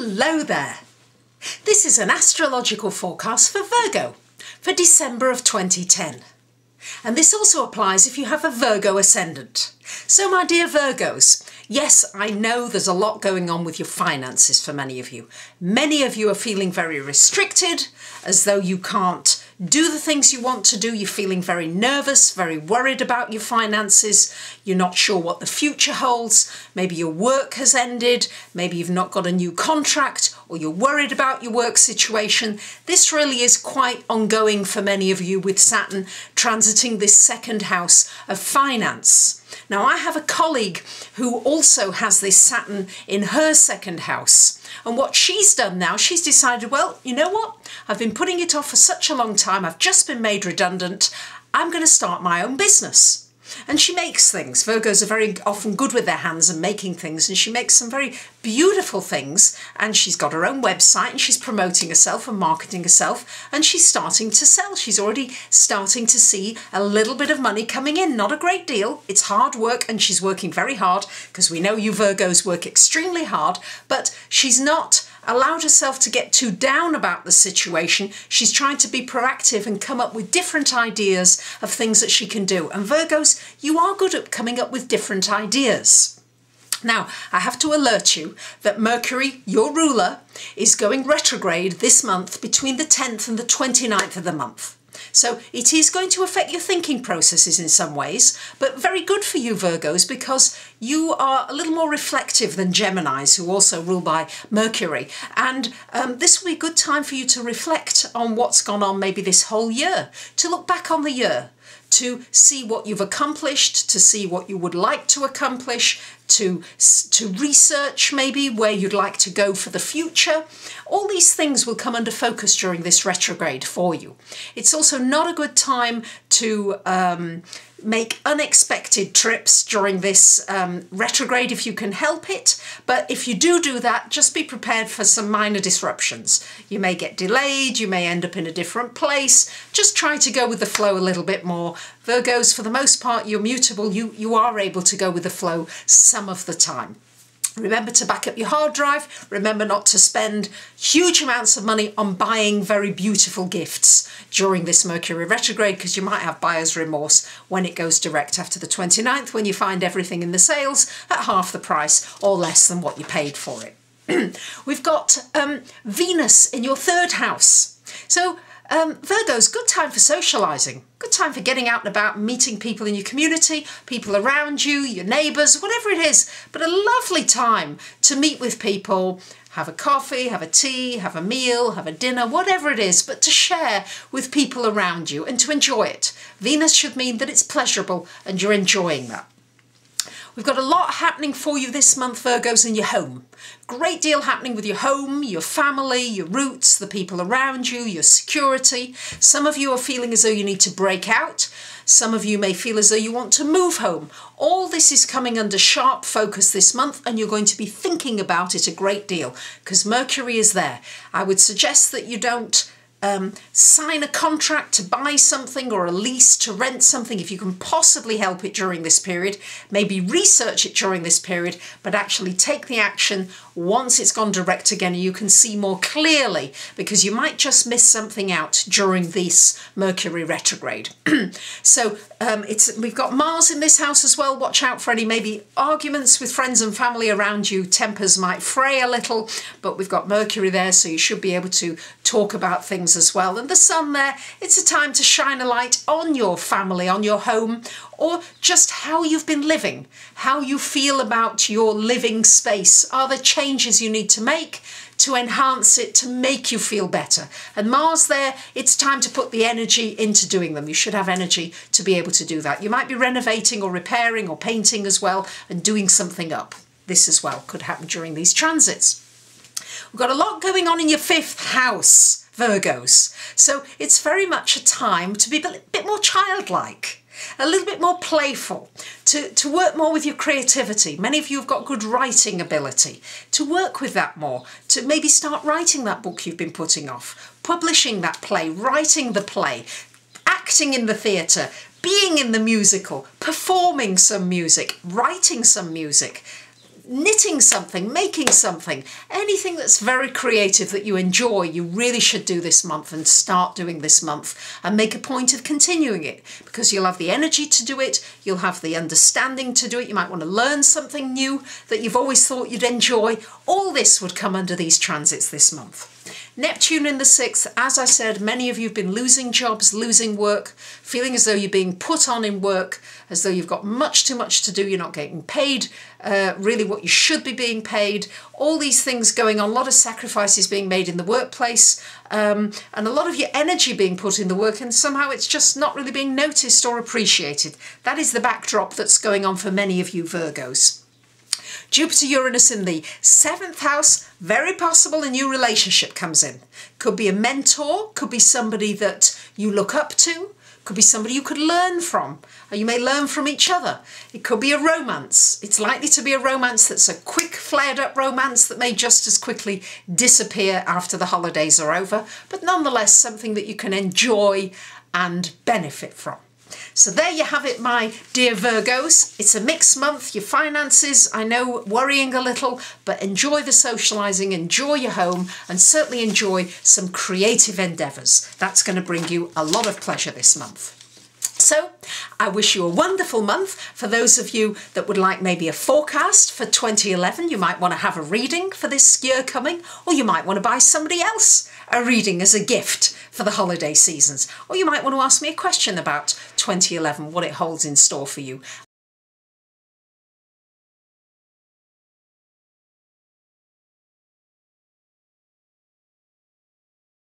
Hello there! This is an astrological forecast for Virgo for December of 2010. And this also applies if you have a Virgo ascendant. So my dear Virgos, yes, I know there's a lot going on with your finances for many of you. Many of you are feeling very restricted, as though you can't do the things you want to do. You're feeling very nervous, very worried about your finances. You're not sure what the future holds. Maybe your work has ended. Maybe you've not got a new contract, or you're worried about your work situation. This really is quite ongoing for many of you with Saturn transiting this second house of finance. Now, I have a colleague who also has this Saturn in her second house. And what she's done now, she's decided, well, you know what? I've been putting it off for such a long time. I've just been made redundant. I'm going to start my own business. And she makes things. Virgos are very often good with their hands and making things, and she makes some very beautiful things, and she's got her own website and she's promoting herself and marketing herself, and she's starting to sell. She's already starting to see a little bit of money coming in, not a great deal. It's hard work and she's working very hard, because we know you Virgos work extremely hard, but she's not allowed herself to get too down about the situation. She's trying to be proactive and come up with different ideas of things that she can do. And Virgos, you are good at coming up with different ideas. Now, I have to alert you that Mercury, your ruler, is going retrograde this month between the 10th and the 29th of the month. So it is going to affect your thinking processes in some ways, but very good for you Virgos, because you are a little more reflective than Geminis, who also rule by Mercury. And this will be a good time for you to reflect on what's gone on maybe this whole year, to look back on the year, to see what you've accomplished, to see what you would like to accomplish, to research maybe where you'd like to go for the future. All these things will come under focus during this retrograde for you. It's also not a good time to make unexpected trips during this retrograde if you can help it. But if you do that, just be prepared for some minor disruptions. You may get delayed, you may end up in a different place. Just try to go with the flow a little bit more. Virgos, for the most part, you're mutable. You are able to go with the flow some of the time. Remember to back up your hard drive. Remember not to spend huge amounts of money on buying very beautiful gifts during this Mercury retrograde, because you might have buyer's remorse when it goes direct after the 29th, when you find everything in the sales at half the price or less than what you paid for it. We've got Venus in your third house. So Virgos, good time for socialising, good time for getting out and about, meeting people in your community, people around you, your neighbours, whatever it is, but a lovely time to meet with people, have a coffee, have a tea, have a meal, have a dinner, whatever it is, but to share with people around you and to enjoy it. Venus should mean that it's pleasurable and you're enjoying that. We've got a lot happening for you this month, Virgos, in your home. Great deal happening with your home, your family, your roots, the people around you, your security. Some of you are feeling as though you need to break out. Some of you may feel as though you want to move home. All this is coming under sharp focus this month, and you're going to be thinking about it a great deal because Mercury is there. I would suggest that you don't sign a contract to buy something or a lease to rent something if you can possibly help it during this period. Maybe research it during this period, but actually take the action once it's gone direct again and you can see more clearly, because you might just miss something out during this Mercury retrograde. So we've got Mars in this house as well. Watch out for any maybe arguments with friends and family around you. Tempers might fray a little, but we've got Mercury there, so you should be able to talk about things as well. And the Sun there, it's a time to shine a light on your family, on your home, or just how you've been living, how you feel about your living space. Are there changes you need to make to enhance it, to make you feel better? And Mars there, it's time to put the energy into doing them. You should have energy to be able to do that. You might be renovating or repairing or painting as well and doing something up. This as well could happen during these transits. We've got a lot going on in your fifth house, Virgos. So it's very much a time to be a bit more childlike, a little bit more playful, to work more with your creativity. Many of you have got good writing ability, to work with that more, to maybe start writing that book you've been putting off, publishing that play, writing the play, acting in the theatre, being in the musical, performing some music, writing some music. knitting something, making something, anything that's very creative that you enjoy, you really should do this month and start doing this month and make a point of continuing it, because you'll have the energy to do it, you'll have the understanding to do it, you might want to learn something new that you've always thought you'd enjoy. All this would come under these transits this month. Neptune in the 6th, as I said, many of you have been losing jobs, losing work, feeling as though you're being put on in work, as though you've got much too much to do, you're not getting paid really what you should be being paid. All these things going on, a lot of sacrifices being made in the workplace, and a lot of your energy being put in the work, and somehow it's just not really being noticed or appreciated. That is the backdrop that's going on for many of you Virgos. Jupiter-Uranus in the 7th house, very possible a new relationship comes in. Could be a mentor, could be somebody that you look up to, could be somebody you could learn from, or you may learn from each other. It could be a romance. It's likely to be a romance that's a quick, flared-up romance that may just as quickly disappear after the holidays are over, but nonetheless something that you can enjoy and benefit from. So there you have it, my dear Virgos. It's a mixed month. Your finances, I know, worrying a little, but enjoy the socialising, enjoy your home, and certainly enjoy some creative endeavours. That's going to bring you a lot of pleasure this month. So I wish you a wonderful month. For those of you that would like maybe a forecast for 2011, you might want to have a reading for this year coming, or you might want to buy somebody else a reading as a gift for the holiday seasons, or you might want to ask me a question about 2011, what it holds in store for you.